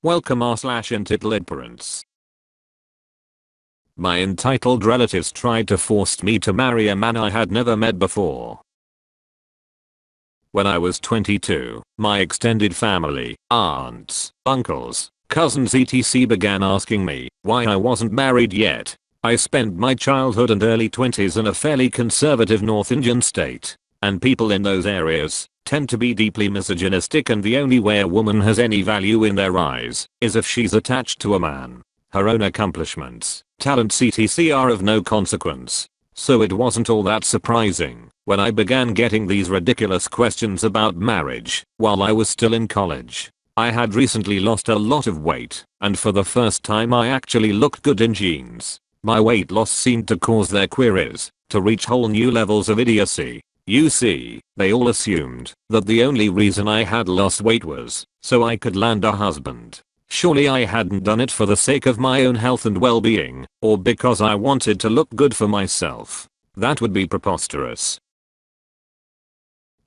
Welcome r/EntitledParents. My entitled relatives tried to force me to marry a man I had never met before. When I was 22, my extended family, aunts, uncles, cousins etc. began asking me why I wasn't married yet. I spent my childhood and early 20s in a fairly conservative North Indian state, and people in those areas tend to be deeply misogynistic, and the only way a woman has any value in their eyes is if she's attached to a man. Her own accomplishments, talents etc. are of no consequence. So it wasn't all that surprising when I began getting these ridiculous questions about marriage while I was still in college. I had recently lost a lot of weight, and for the first time I actually looked good in jeans. My weight loss seemed to cause their queries to reach whole new levels of idiocy. You see, they all assumed that the only reason I had lost weight was so I could land a husband. Surely I hadn't done it for the sake of my own health and well-being, or because I wanted to look good for myself. That would be preposterous.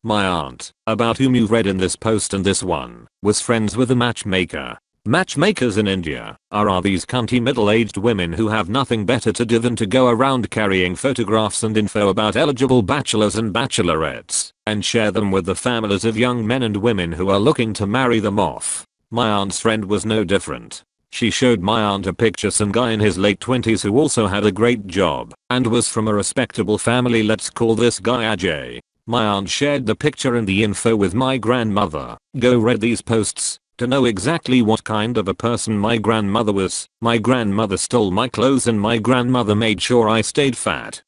My aunt, about whom you've read in this post and this one, was friends with a matchmaker. Matchmakers in India are these cunty middle-aged women who have nothing better to do than to go around carrying photographs and info about eligible bachelors and bachelorettes and share them with the families of young men and women who are looking to marry them off. My aunt's friend was no different. She showed my aunt a picture some guy in his late 20s who also had a great job and was from a respectable family. Let's call this guy Ajay. My aunt shared the picture and the info with my grandmother. Go read these posts to know exactly what kind of a person my grandmother was. My grandmother stole my clothes and my grandmother made sure I stayed fat.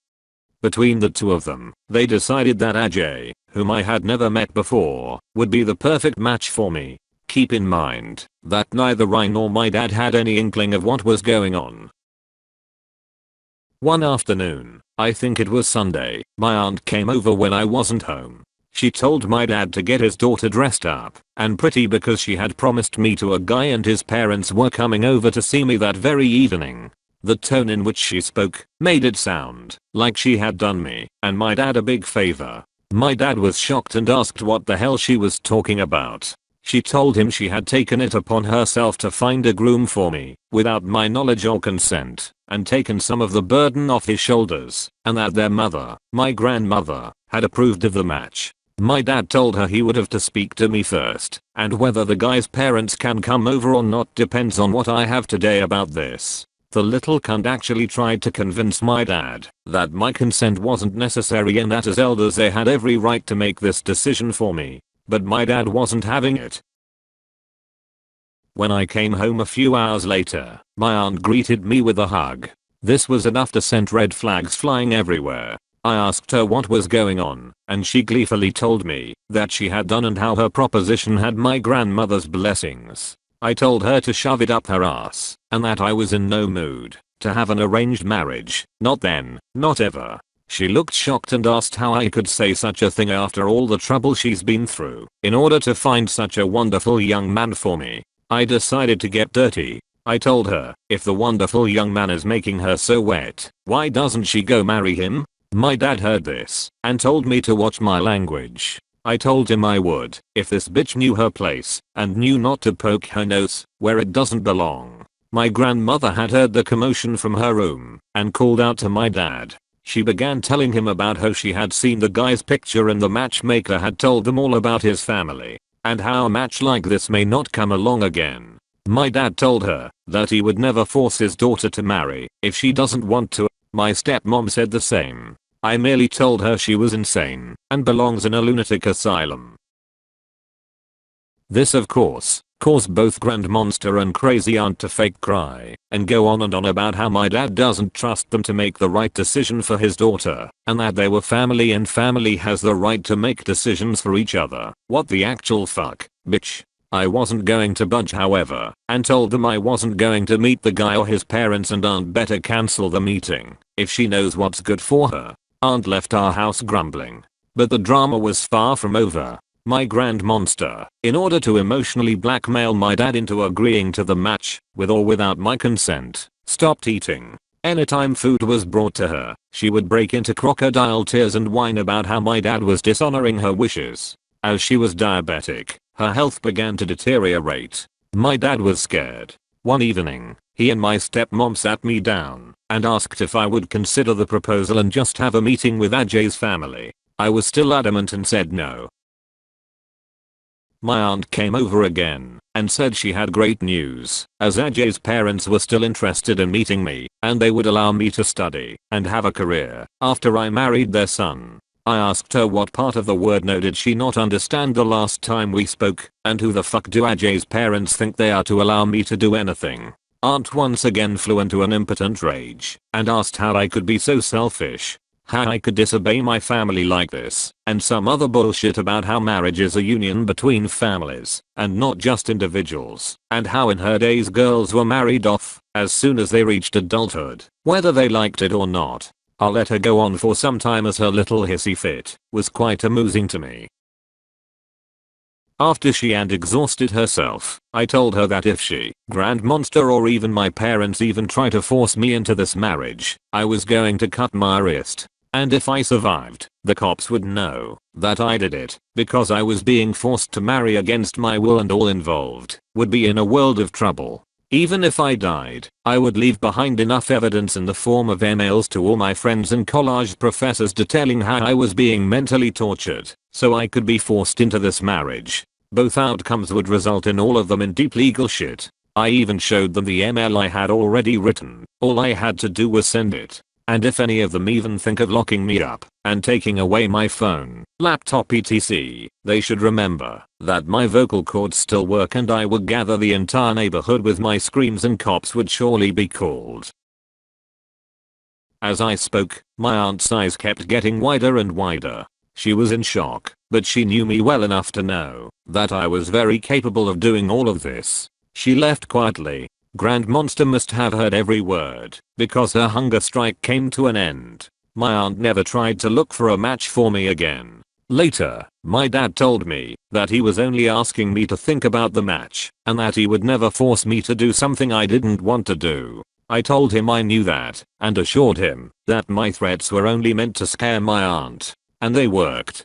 Between the two of them, they decided that Ajay, whom I had never met before, would be the perfect match for me. Keep in mind that neither I nor my dad had any inkling of what was going on. One afternoon, I think it was Sunday, my aunt came over when I wasn't home. She told my dad to get his daughter dressed up and pretty because she had promised me to a guy and his parents were coming over to see me that very evening. The tone in which she spoke made it sound like she had done me and my dad a big favor. My dad was shocked and asked what the hell she was talking about. She told him she had taken it upon herself to find a groom for me without my knowledge or consent and taken some of the burden off his shoulders, and that their mother, my grandmother, had approved of the match. My dad told her he would have to speak to me first, and whether the guy's parents can come over or not depends on what I have to say about this. The little cunt actually tried to convince my dad that my consent wasn't necessary and that as elders they had every right to make this decision for me. But my dad wasn't having it. When I came home a few hours later, my aunt greeted me with a hug. This was enough to send red flags flying everywhere. I asked her what was going on, and she gleefully told me that she had done and how her proposition had my grandmother's blessings. I told her to shove it up her ass, and that I was in no mood to have an arranged marriage. Not then, not ever. She looked shocked and asked how I could say such a thing after all the trouble she's been through in order to find such a wonderful young man for me. I decided to get dirty. I told her, if the wonderful young man is making her so wet, why doesn't she go marry him? My dad heard this and told me to watch my language. I told him I would if this bitch knew her place and knew not to poke her nose where it doesn't belong. My grandmother had heard the commotion from her room and called out to my dad. She began telling him about how she had seen the guy's picture and the matchmaker had told them all about his family and how a match like this may not come along again. My dad told her that he would never force his daughter to marry if she doesn't want to. My stepmom said the same. I merely told her she was insane and belongs in a lunatic asylum. This of course caused both Grand Monster and Crazy Aunt to fake cry and go on and on about how my dad doesn't trust them to make the right decision for his daughter and that they were family and family has the right to make decisions for each other. What the actual fuck, bitch? I wasn't going to budge however and told them I wasn't going to meet the guy or his parents and aunt better cancel the meeting if she knows what's good for her. Aunt left our house grumbling. But the drama was far from over. My Grand Monster, in order to emotionally blackmail my dad into agreeing to the match, with or without my consent, stopped eating. Anytime food was brought to her, she would break into crocodile tears and whine about how my dad was dishonoring her wishes. As she was diabetic, her health began to deteriorate. My dad was scared. One evening, he and my stepmom sat me down and asked if I would consider the proposal and just have a meeting with Ajay's family. I was still adamant and said no. My aunt came over again and said she had great news, as Ajay's parents were still interested in meeting me and they would allow me to study and have a career after I married their son. I asked her what part of the word no did she not understand the last time we spoke, and who the fuck do Ajay's parents think they are to allow me to do anything. Aunt once again flew into an impotent rage and asked how I could be so selfish, how I could disobey my family like this, and some other bullshit about how marriage is a union between families and not just individuals, and how in her days girls were married off as soon as they reached adulthood, whether they liked it or not. I let her go on for some time as her little hissy fit was quite amusing to me. After she had exhausted herself, I told her that if she, Grand Monster, or even my parents even try to force me into this marriage, I was going to cut my wrist. And if I survived, the cops would know that I did it because I was being forced to marry against my will, and all involved would be in a world of trouble. Even if I died, I would leave behind enough evidence in the form of emails to all my friends and college professors detailing how I was being mentally tortured so I could be forced into this marriage. Both outcomes would result in all of them in deep legal shit. I even showed them the email I had already written. All I had to do was send it. And if any of them even think of locking me up and taking away my phone, laptop etc., they should remember that my vocal cords still work and I would gather the entire neighborhood with my screams and cops would surely be called. As I spoke, my aunt's eyes kept getting wider and wider. She was in shock, but she knew me well enough to know that I was very capable of doing all of this. She left quietly. Grand Monster must have heard every word, because her hunger strike came to an end. My aunt never tried to look for a match for me again. Later, my dad told me that he was only asking me to think about the match, and that he would never force me to do something I didn't want to do. I told him I knew that, and assured him that my threats were only meant to scare my aunt. And they worked.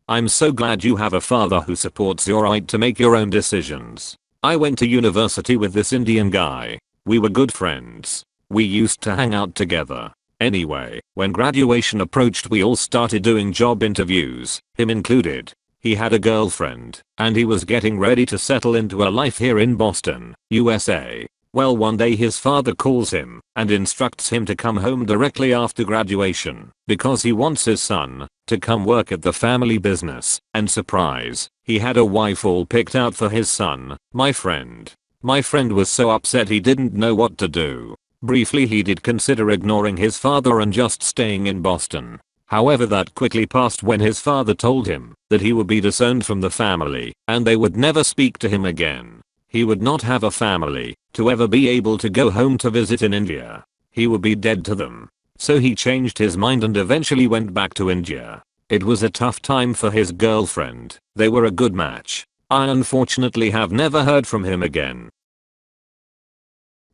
I'm so glad you have a father who supports your right to make your own decisions. I went to university with this Indian guy. We were good friends. We used to hang out together. Anyway, when graduation approached we all started doing job interviews, him included. He had a girlfriend, and he was getting ready to settle into a life here in Boston, USA. Well, one day his father calls him and instructs him to come home directly after graduation because he wants his son to come work at the family business, and surprise, he had a wife all picked out for his son, my friend. My friend was so upset he didn't know what to do. Briefly he did consider ignoring his father and just staying in Boston. However, that quickly passed when his father told him that he would be disowned from the family and they would never speak to him again. He would not have a family to ever be able to go home to visit in India. He would be dead to them. So he changed his mind and eventually went back to India. It was a tough time for his girlfriend. They were a good match. I unfortunately have never heard from him again.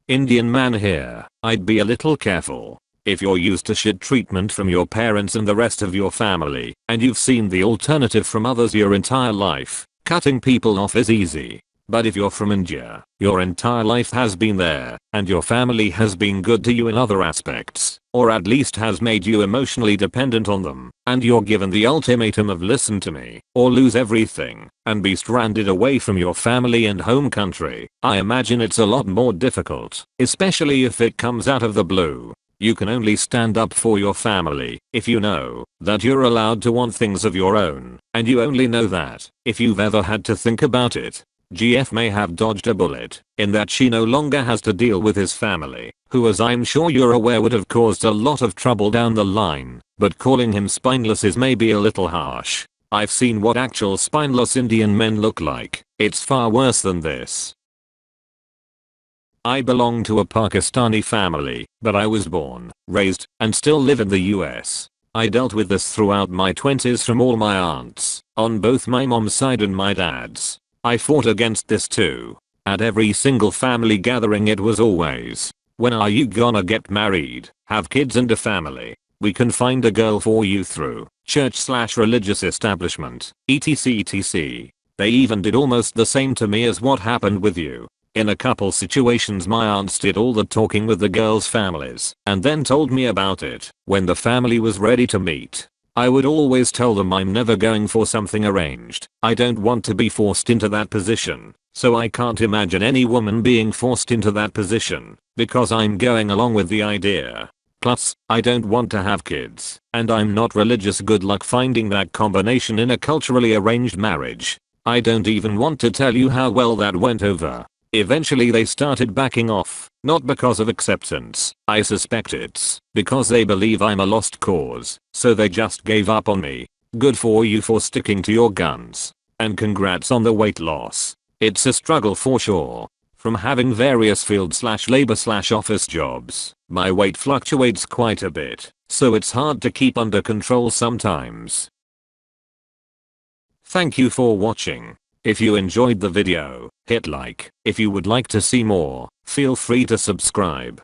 Indian man here, I'd be a little careful. If you're used to shit treatment from your parents and the rest of your family, and you've seen the alternative from others your entire life, cutting people off is easy. But if you're from India, your entire life has been there, and your family has been good to you in other aspects, or at least has made you emotionally dependent on them, and you're given the ultimatum of listen to me, or lose everything, and be stranded away from your family and home country, I imagine it's a lot more difficult, especially if it comes out of the blue. You can only stand up for your family if you know that you're allowed to want things of your own, and you only know that if you've ever had to think about it. GF may have dodged a bullet in that she no longer has to deal with his family, who, as I'm sure you're aware, would have caused a lot of trouble down the line, but calling him spineless is maybe a little harsh. I've seen what actual spineless Indian men look like. It's far worse than this. I belong to a Pakistani family, but I was born, raised, and still live in the US. I dealt with this throughout my 20s from all my aunts, on both my mom's side and my dad's. I fought against this too. At every single family gathering it was always, when are you gonna get married, have kids and a family? We can find a girl for you through church/religious establishment, etc etc. They even did almost the same to me as what happened with you. In a couple situations my aunts did all the talking with the girls' families and then told me about it when the family was ready to meet. I would always tell them I'm never going for something arranged. I don't want to be forced into that position. So I can't imagine any woman being forced into that position because I'm going along with the idea. Plus, I don't want to have kids and I'm not religious. Good luck finding that combination in a culturally arranged marriage. I don't even want to tell you how well that went over. Eventually they started backing off, not because of acceptance. I suspect it's because they believe I'm a lost cause, so they just gave up on me. Good for you for sticking to your guns. And congrats on the weight loss. It's a struggle for sure. From having various field/labor/office jobs, my weight fluctuates quite a bit, so it's hard to keep under control sometimes. Thank you for watching. If you enjoyed the video, hit like. If you would like to see more, feel free to subscribe.